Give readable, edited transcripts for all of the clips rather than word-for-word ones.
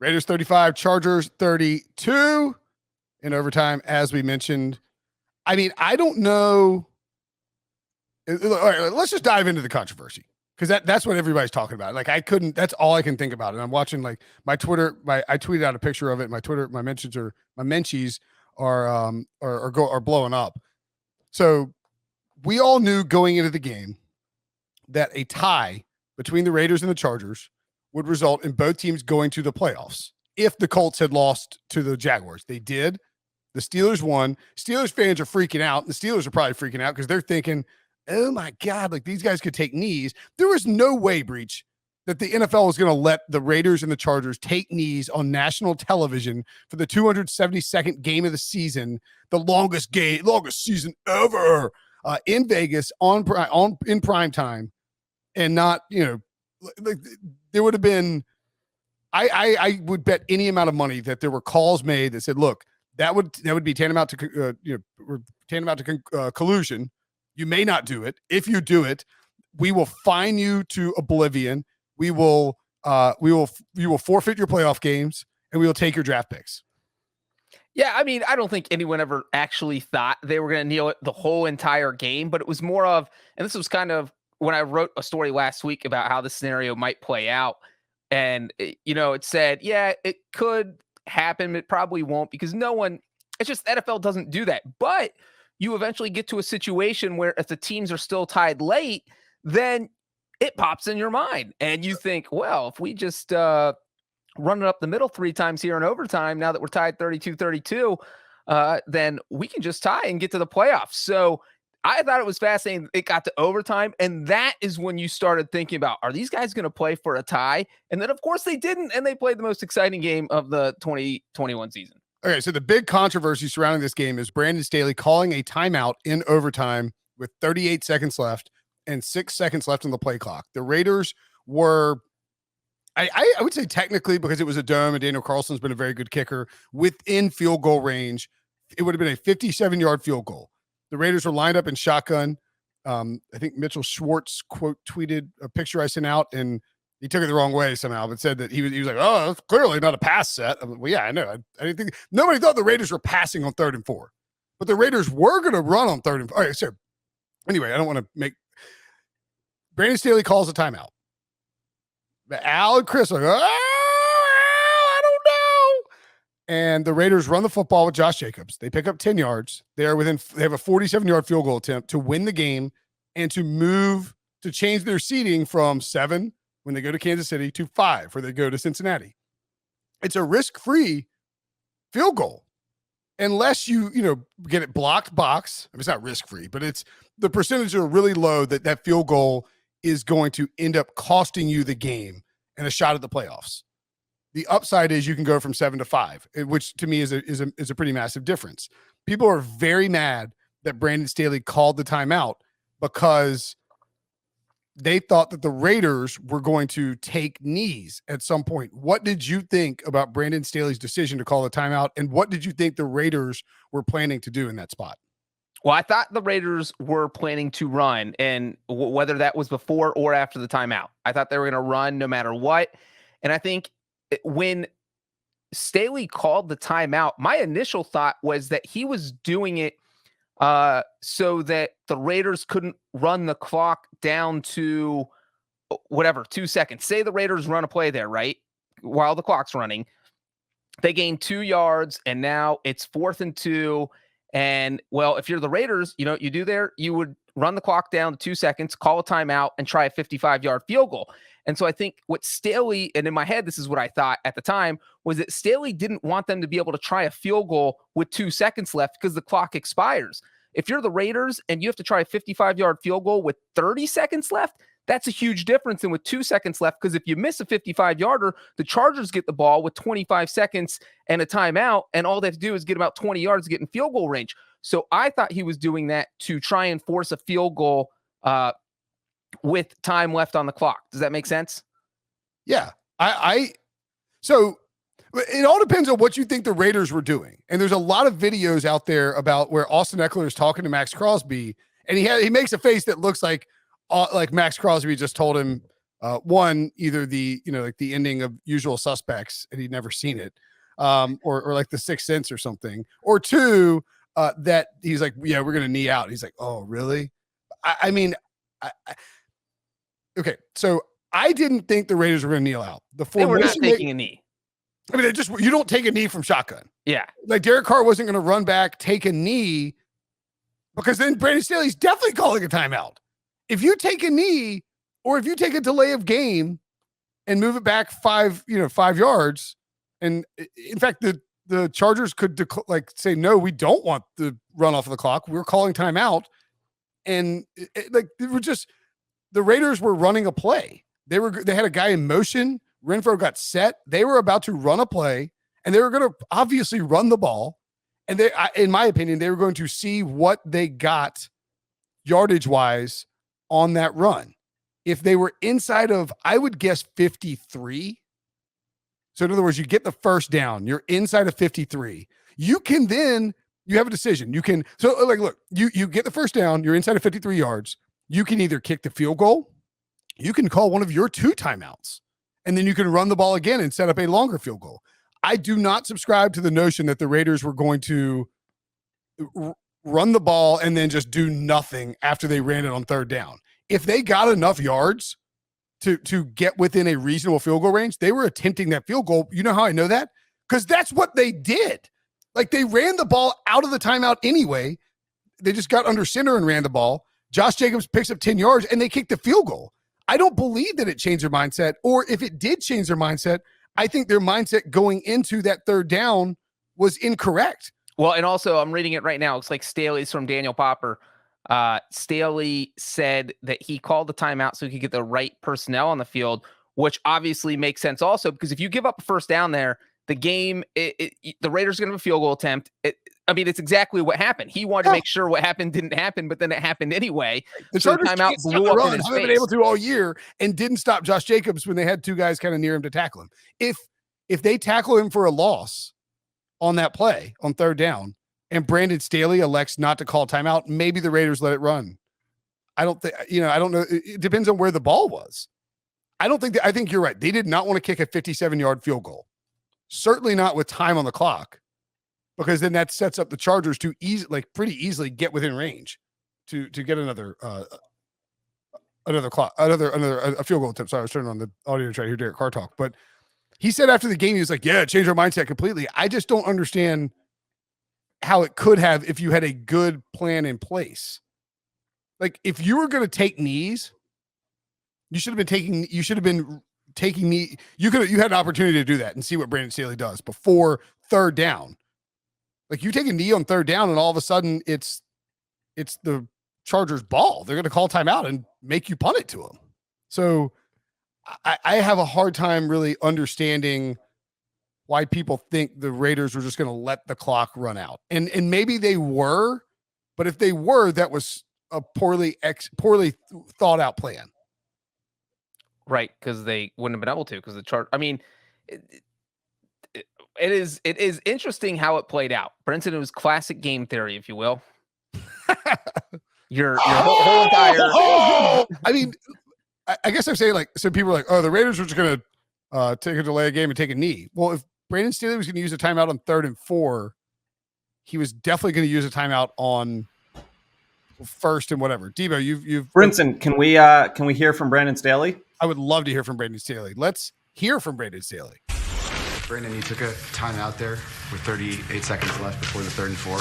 Raiders 35, Chargers 32 in overtime, as we mentioned. I mean, I don't know. All right, let's just dive into the controversy because that's what everybody's talking about. Like, that's all I can think about. And I'm watching like my Twitter, I tweeted out a picture of it. My Twitter, my menchies are blowing up. So we all knew going into the game that a tie between the Raiders and the Chargers would result in both teams going to the playoffs if the Colts had lost to the Jaguars. They did. The Steelers won. Steelers fans are freaking out. The Steelers are probably freaking out because they're thinking, oh my God, like these guys could take knees. There was no way, Breech, that the NFL was going to let the Raiders and the Chargers take knees on national television for the 272nd game of the season, the longest season ever, in Vegas in prime time, and not, like there would have been. I would bet any amount of money that there were calls made that said, look, that would be tantamount to collusion. You may not do it. If you do it, we will fine you to oblivion. You will forfeit your playoff games, and we will take your draft picks. Yeah, I mean, I don't think anyone ever actually thought they were going to kneel it the whole entire game, but it was more of, and this was kind of when I wrote a story last week about how this scenario might play out. And, it said, yeah, it could happen. It probably won't because it's just NFL doesn't do that. But you eventually get to a situation where if the teams are still tied late, then it pops in your mind. And you think, well, if we just run it up the middle 3 times here in overtime, now that we're tied 32-32, then we can just tie and get to the playoffs. So I thought it was fascinating. It got to overtime, and that is when you started thinking about, are these guys going to play for a tie? And then, of course, they didn't, and they played the most exciting game of the 2021 season. Okay, so the big controversy surrounding this game is Brandon Staley calling a timeout in overtime with 38 seconds left and 6 seconds left on the play clock. The Raiders were, I would say technically, because it was a dome and Daniel Carlson's been a very good kicker, within field goal range. It would have been a 57-yard field goal. The Raiders were lined up in shotgun. I think Mitchell Schwartz quote tweeted a picture I sent out, and he took it the wrong way somehow, but said that he was like, oh, that's clearly not a pass set. I'm like, well, yeah, I know. I didn't think nobody thought the Raiders were passing on 3rd and 4, but the Raiders were going to run on 3rd and 4. All right, so anyway, I don't want to make Brandon Staley calls a timeout. But Al and Chris are like, I don't know. And the Raiders run the football with Josh Jacobs. They pick up 10 yards. They have a 47-yard field goal attempt to win the game and to change their seeding from 7 when they go to Kansas City to 5 where they go to Cincinnati. It's a risk-free field goal unless you get it blocked box. I mean, it's not risk-free, but it's the percentages are really low that field goal is going to end up costing you the game and a shot at the playoffs. The upside is you can go from 7 to 5, which to me is a pretty massive difference. People are very mad that Brandon Staley called the timeout because they thought that the Raiders were going to take knees at some point. What did you think about Brandon Staley's decision to call the timeout, and what did you think the Raiders were planning to do in that spot? Well, I thought the Raiders were planning to run, and whether that was before or after the timeout, I thought they were going to run no matter what. And I think when Staley called the timeout, my initial thought was that he was doing it so that the Raiders couldn't run the clock down to 2 seconds. Say the Raiders run a play there, right? While the clock's running, they gain 2 yards, and now it's 4th and 2. And well, if you're the Raiders, you do there, you would run the clock down to 2 seconds, call a timeout, and try a 55-yard field goal. And so I think what Staley, and in my head, this is what I thought at the time, was that Staley didn't want them to be able to try a field goal with 2 seconds left because the clock expires. If you're the Raiders and you have to try a 55-yard field goal with 30 seconds left, that's a huge difference than with 2 seconds left, because if you miss a 55-yarder, the Chargers get the ball with 25 seconds and a timeout, and all they have to do is get about 20 yards to get in field goal range. So I thought he was doing that to try and force a field goal with time left on the clock. Does that make sense? Yeah. So it all depends on what you think the Raiders were doing. And there's a lot of videos out there about where Austin Eckler is talking to Max Crosby, and he makes a face that looks like Max Crosby just told him One, either the, like the ending of Usual Suspects and he'd never seen it, or like The Sixth Sense or something, or two, that he's like, yeah, we're going to knee out. He's like, oh, really? I mean, okay. So I didn't think the Raiders were going to kneel out. They were not taking a knee. I mean, you don't take a knee from shotgun. Yeah. Like Derek Carr wasn't going to run back, take a knee, because then Brandon Staley's definitely calling a timeout. If you take a knee or if you take a delay of game and move it back 5 yards, and in fact, the Chargers could say, no, we don't want the run off of the clock. We're calling timeout. And the Raiders were running a play. They had a guy in motion. Renfro got set. They were about to run a play, and they were going to obviously run the ball. And in my opinion, they were going to see what they got yardage wise on that run. If they were inside of, I would guess 53. So in other words, you get the first down, you're inside of 53. You have a decision. Look, you get the first down, you're inside of 53 yards. You can either kick the field goal, you can call one of your 2 timeouts, and then you can run the ball again and set up a longer field goal. I do not subscribe to the notion that the Raiders were going to run the ball and then just do nothing after they ran it on third down. If they got enough yards to get within a reasonable field goal range, they were attempting that field goal. You know how I know that? Because that's what they did. Like, they ran the ball out of the timeout anyway. They just got under center and ran the ball. Josh Jacobs picks up 10 yards and they kicked the field goal. I don't believe that it changed their mindset, or if it did change their mindset, I think their mindset going into that third down was incorrect. Well, and also I'm reading it right now. It's like Staley's from Daniel Popper. Staley said that he called the timeout so he could get the right personnel on the field, which obviously makes sense also, because if you give up a first down there, the game, the Raiders are going to have a field goal attempt. It's exactly what happened. He wanted to make sure what happened didn't happen, but then it happened anyway. The Chargers timeout blew up in his face. They've been able to all year and didn't stop Josh Jacobs when they had 2 guys kind of near him to tackle him. If they tackle him for a loss on that play on third down and Brandon Staley elects not to call timeout, maybe the Raiders let it run. I don't know. It depends on where the ball was. I think you're right. They did not want to kick a 57-yard field goal. Certainly not with time on the clock, because then that sets up the Chargers to pretty easily get within range to get another field goal attempt. Sorry, I was turning on the audio to try to hear Derek Carr talk. But he said after the game, he was like, yeah, it changed our mindset completely. I just don't understand how it could have if you had a good plan in place. Like, if you were going to take knees, you should have been taking knee. You had an opportunity to do that and see what Brandon Staley does before third down. Like, you take a knee on third down and all of a sudden it's the Chargers ball. They're going to call timeout and make you punt it to them. So I have a hard time really understanding why people think the Raiders were just going to let the clock run out. And maybe they were, but if they were, that was a poorly thought out plan. Right, because they wouldn't have been able to, because the chart. I mean, it is interesting how it played out. Brinson, it was classic game theory, if you will. your whole entire. I mean, I guess I'm saying, like, some people are like, oh, the Raiders were just going to take a delay game and take a knee. Well, if Brandon Staley was going to use a timeout on 3rd and 4, he was definitely going to use a timeout on 1st and whatever. Debo, you've Brinson, can we hear from Brandon Staley? I would love to hear from Brandon Staley. Let's hear from Brandon Staley. Brandon, you took a timeout there with 38 seconds left before the 3rd and 4.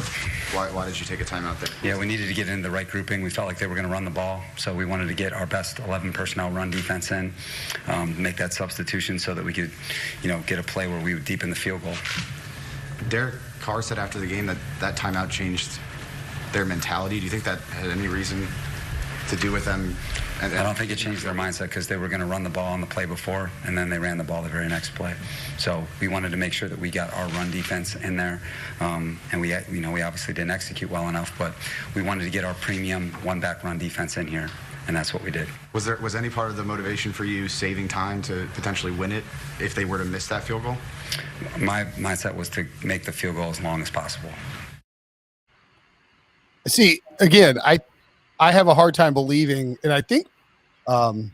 Why did you take a timeout there? Yeah, we needed to get into the right grouping. We felt like they were going to run the ball, so we wanted to get our best 11 personnel run defense in, make that substitution so that we could, get a play where we would deepen the field goal. Derek Carr said after the game that timeout changed their mentality. Do you think that had any reason to do with them? I don't think it changed their mindset, because they were going to run the ball on the play before, and then they ran the ball the very next play. So we wanted to make sure that we got our run defense in there, and we obviously didn't execute well enough, but we wanted to get our premium one-back run defense in here, and that's what we did. Was any part of the motivation for you saving time to potentially win it if they were to miss that field goal? My mindset was to make the field goal as long as possible. See, again, I have a hard time believing, and I think Brandon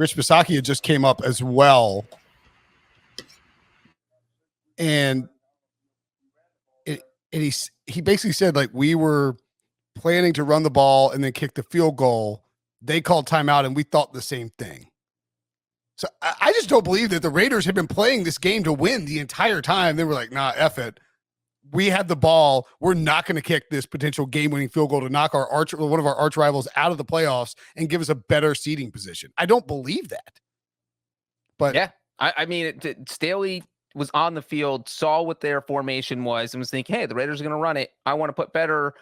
Rich Bisaccia just came up as well. And he basically said, like, we were planning to run the ball and then kick the field goal. They called timeout and we thought the same thing. So I just don't believe that the Raiders had been playing this game to win the entire time. They were like, nah, F it. We had the ball. We're not going to kick this potential game-winning field goal to knock one of our arch rivals out of the playoffs and give us a better seating position. I don't believe that. But yeah, I mean, Staley was on the field, saw what their formation was, and was thinking, hey, the Raiders are going to run it. I want to put better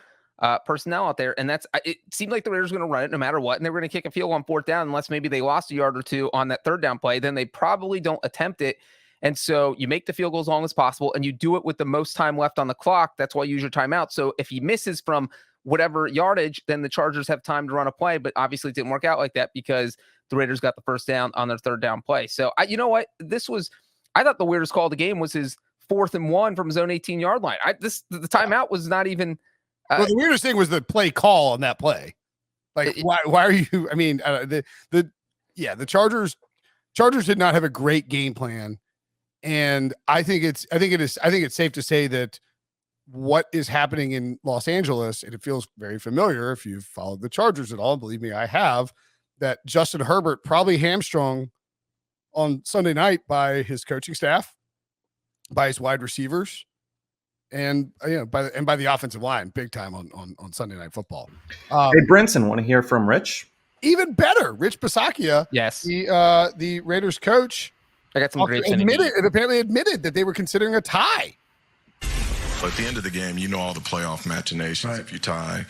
personnel out there. And it seemed like the Raiders were going to run it no matter what. And they were going to kick a field goal on 4th down, unless maybe they lost a yard or two on that 3rd down play. Then they probably don't attempt it. And so you make the field goal as long as possible, and you do it with the most time left on the clock. That's why you use your timeout. So if he misses from whatever yardage, then the Chargers have time to run a play. But obviously it didn't work out like that because the Raiders got the 1st down on their 3rd down play. So you know what? I thought the weirdest call of the game was his 4th and 1 from his own 18-yard line. The timeout was not even. Well, the weirdest thing was the play call on that play. Like, why are you? I mean, the Chargers did not have a great game plan. And I think it's safe to say that what is happening in Los Angeles, and it feels very familiar if you've followed the Chargers at all, believe me, I have, that Justin Herbert probably hamstrung on Sunday night by his coaching staff, by his wide receivers, and by the offensive line, big time on Sunday Night Football. Hey, Brinson, want to hear from Rich? Even better, Rich Bisaccia, yes, the Raiders coach. I got some great apparently admitted that they were considering a tie. At the end of the game, all the playoff machinations. Right. If you tie,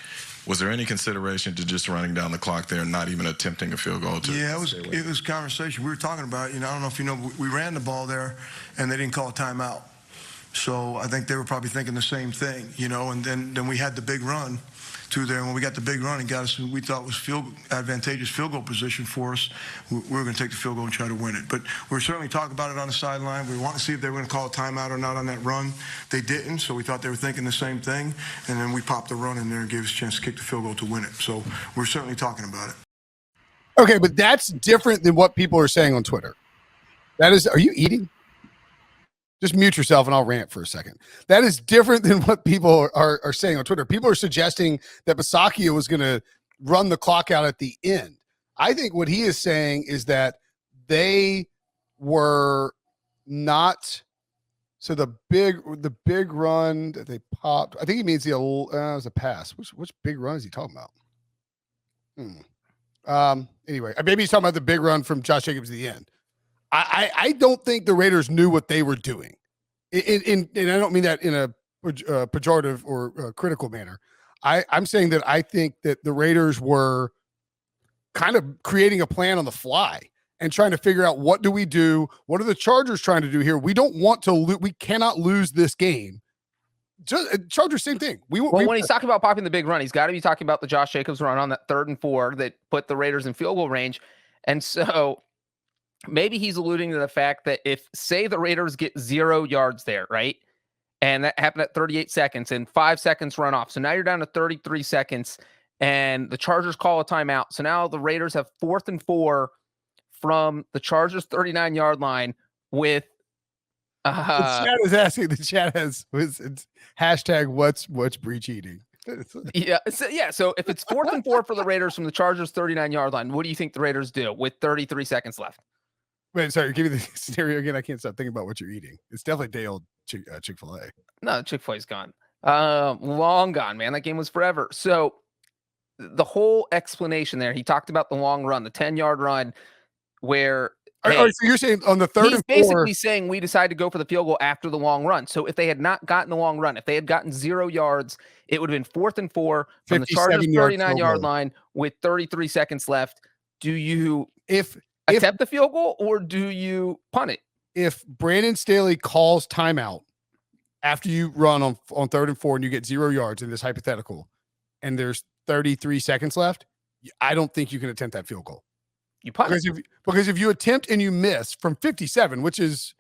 was there any consideration to just running down the clock there and not even attempting a field goal? It was conversation. We were talking about, I don't know if you know, we ran the ball there and they didn't call a timeout. So I think they were probably thinking the same thing, and then we had the big run to there. And when we got the big run, it got us what we thought was advantageous field goal position for us. We were going to take the field goal and try to win it. But we're certainly talking about it on the sideline. We want to see if they were going to call a timeout or not on that run. They didn't, so we thought they were thinking the same thing. And then we popped the run in there and gave us a chance to kick the field goal to win it. So we're certainly talking about it. Okay, but that's different than what people are saying on Twitter. Are you eating? Just mute yourself and I'll rant for a second. That is different than what people are saying on Twitter. People are suggesting that Bisaccia was going to run the clock out at the end. I think what he is saying is that they were not. So the big run that they popped, I think he means it was a pass. Which big run is he talking about? Anyway, maybe he's talking about the big run from Josh Jacobs at the end. I don't think the Raiders knew what they were doing. And I don't mean that in a pejorative or critical manner. I'm saying that I think that the Raiders were kind of creating a plan on the fly and trying to figure out, what do we do? What are the Chargers trying to do here? We don't want to we cannot lose this game. Chargers, same thing. When he's talking about popping the big run, he's got to be talking about the Josh Jacobs run on that 3rd and 4 that put the Raiders in field goal range. And so maybe he's alluding to the fact that if, say, the Raiders get 0 yards there, right? And that happened at 38 seconds and 5 seconds run off. So now you're down to 33 seconds and the Chargers call a timeout. So now the Raiders have 4th and 4 from the Chargers 39-yard line with the chat is asking, it's hashtag what's Breech eating. So if it's 4th and 4 for the Raiders from the Chargers 39-yard line, what do you think the Raiders do with 33 seconds left? Wait, sorry, give me the scenario again. I can't stop thinking about what you're eating. It's definitely day-old Chick-fil-A. No, Chick-fil-A's gone. Long gone, man. That game was forever. So the whole explanation there, he talked about the long run, the 10-yard run, where so you're saying on the 3rd and 4, he's basically saying we decided to go for the field goal after the long run. So if they had not gotten the long run, if they had gotten 0 yards, it would have been 4th and 4 from the Chargers 39-yard line with 33 seconds left. Do you attempt the field goal or do you punt it? If Brandon Staley calls timeout after you run on 3rd and 4 and you get 0 yards in this hypothetical and there's 33 seconds left, I don't think you can attempt that field goal. You punt because if you attempt and you miss from 57, which is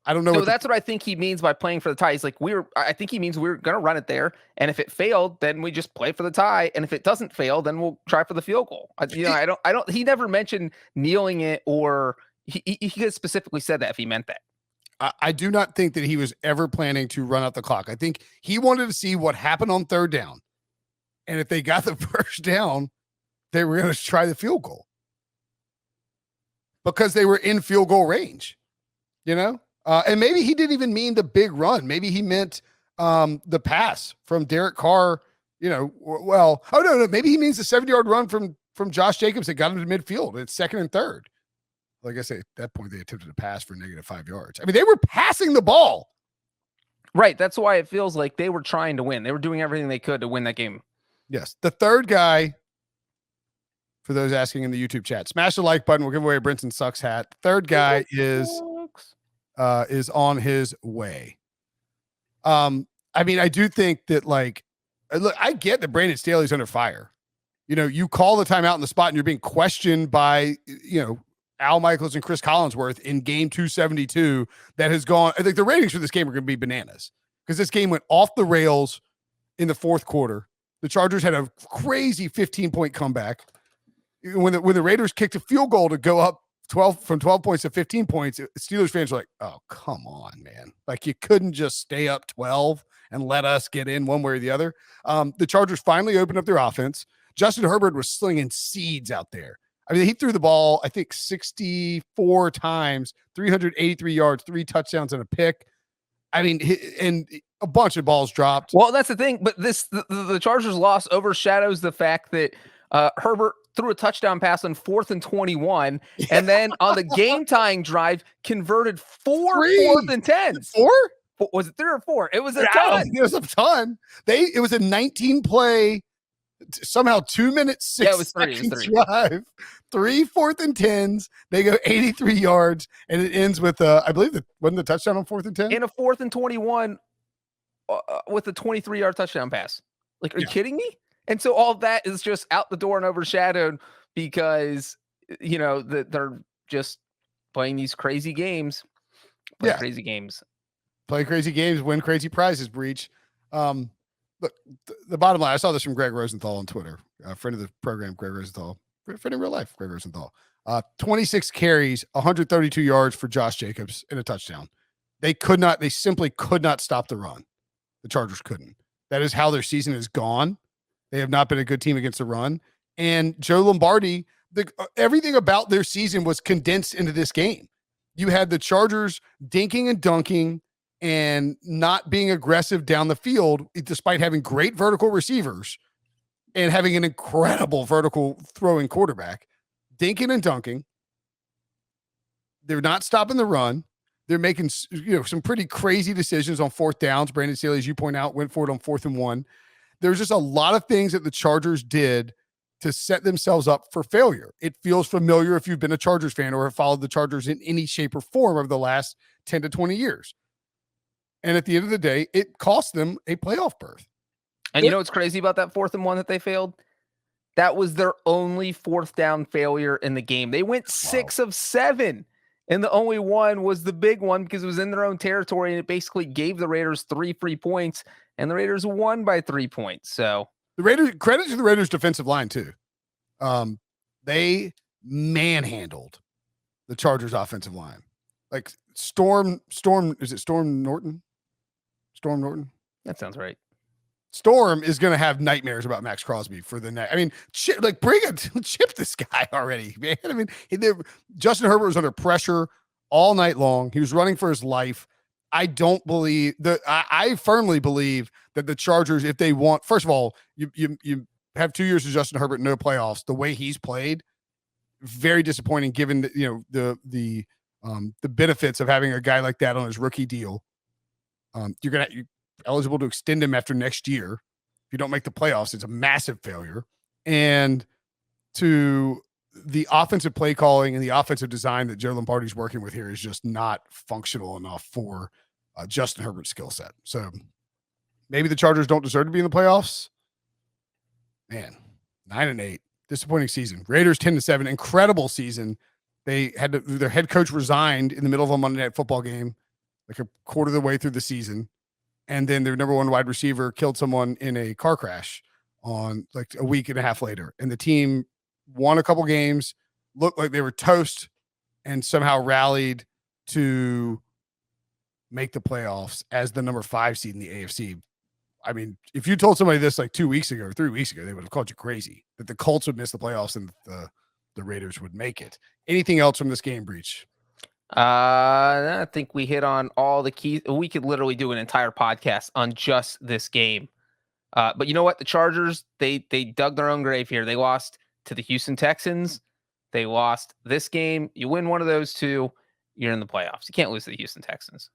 I don't know. So that's what I think he means by playing for the tie. He's like, I think he means we're going to run it there. And if it failed, then we just play for the tie. And if it doesn't fail, then we'll try for the field goal. He never mentioned kneeling it, or he could have specifically said that if he meant that. I do not think that he was ever planning to run out the clock. I think he wanted to see what happened on third down. And if they got the first down, they were going to try the field goal because they were in field goal range, and maybe he didn't even mean the big run. Maybe he meant the pass from Derek Carr, no. Maybe he means the 70-yard run from Josh Jacobs that got him to midfield. It's second and third. Like I say, at that point, they attempted to pass for -5 yards. I mean, they were passing the ball. Right. That's why it feels like they were trying to win. They were doing everything they could to win that game. Yes. The third guy, for those asking in the YouTube chat, smash the like button. We'll give away a Brinson Sucks hat. Third guy is on his way. I mean, I do think that, look, I get that Brandon Staley's under fire. You call the timeout in the spot and you're being questioned by, Al Michaels and Chris Collinsworth in game 272 that has gone. I think the ratings for this game are going to be bananas because this game went off the rails in the fourth quarter. The Chargers had a crazy 15-point comeback. When the Raiders kicked a field goal to go up 12 points to 15 points, Steelers fans were like, oh, come on, man. Like, you couldn't just stay up 12 and let us get in one way or the other. The Chargers finally opened up their offense. Justin Herbert was slinging seeds out there. I mean, he threw the ball, I think, 64 times, 383 yards, 3 touchdowns, and a pick. I mean, and a bunch of balls dropped. Well, that's the thing. But the Chargers loss overshadows the fact that Herbert threw a touchdown pass on 4th and 21, and then on the game-tying drive, converted 4 4th and 10s. 4? Was it 3 or 4? It was a ton. It was a ton. It was a 19-play, somehow 2 minutes, 6 seconds drive. 3 4th and 10s. They go 83 yards, and it ends with I believe that wasn't the touchdown on 4th and 10. In a 4th and 21 with a 23-yard touchdown pass. Like, are you kidding me? And so all of that is just out the door and overshadowed because they're just playing these crazy games. Crazy games. Play crazy games, win crazy prizes, Breech. Look, the bottom line, I saw this from Greg Rosenthal on Twitter, a friend of the program, Greg Rosenthal, friend in real life, Greg Rosenthal. 26 carries, 132 yards for Josh Jacobs and a touchdown. They simply could not stop the run. The Chargers couldn't. That is how their season is gone. They have not been a good team against the run. And Joe Lombardi, everything about their season was condensed into this game. You had the Chargers dinking and dunking and not being aggressive down the field, despite having great vertical receivers and having an incredible vertical throwing quarterback, dinking and dunking. They're not stopping the run. They're making, some pretty crazy decisions on 4th downs. Brandon Staley, as you point out, went for it on 4th and 1. There's just a lot of things that the Chargers did to set themselves up for failure. It feels familiar if you've been a Chargers fan or have followed the Chargers in any shape or form over the last 10 to 20 years. And at the end of the day, it cost them a playoff berth. And you know what's crazy about that 4th and 1 that they failed? That was their only 4th down failure in the game. They went 6 of 7. And the only one was the big one because it was in their own territory, and it basically gave the Raiders 3 free points, and the Raiders won by 3 points. So the Raiders, credit to the Raiders defensive line too. They manhandled the Chargers offensive line. Like Storm, is it Storm Norton? Storm Norton? That sounds right. Storm is going to have nightmares about Max Crosby for the next. I mean, chip this guy already, man. I mean, Justin Herbert was under pressure all night long. He was running for his life. I firmly believe that the Chargers, if they want, first of all, you have 2 years of Justin Herbert, no playoffs. The way he's played, very disappointing given the benefits of having a guy like that on his rookie deal. You're eligible to extend him after next year. If you don't make the playoffs, it's a massive failure. And to the offensive play calling and the offensive design that Joe Lombardi's working with here is just not functional enough for Justin Herbert's skill set. So maybe the Chargers don't deserve to be in the playoffs. Man, 9-8, disappointing season. Raiders 10-7, incredible season. They had their head coach resigned in the middle of a Monday Night Football game. like a quarter of the way through the season. And then their number one wide receiver killed someone in a car crash on like a week and a half later. And the team won a couple games, looked like they were toast, and somehow rallied to make the playoffs as the number 5 seed in the AFC. I mean, if you told somebody this like 2 weeks ago or 3 weeks ago, they would have called you crazy that the Colts would miss the playoffs and the Raiders would make it. Anything else from this game, Breech? I think we hit on all the keys. We could literally do an entire podcast on just this game. But you know what? The Chargers, they dug their own grave here. They lost to the Houston Texans. They lost this game. You win one of those two, you're in the playoffs. You can't lose to the Houston Texans.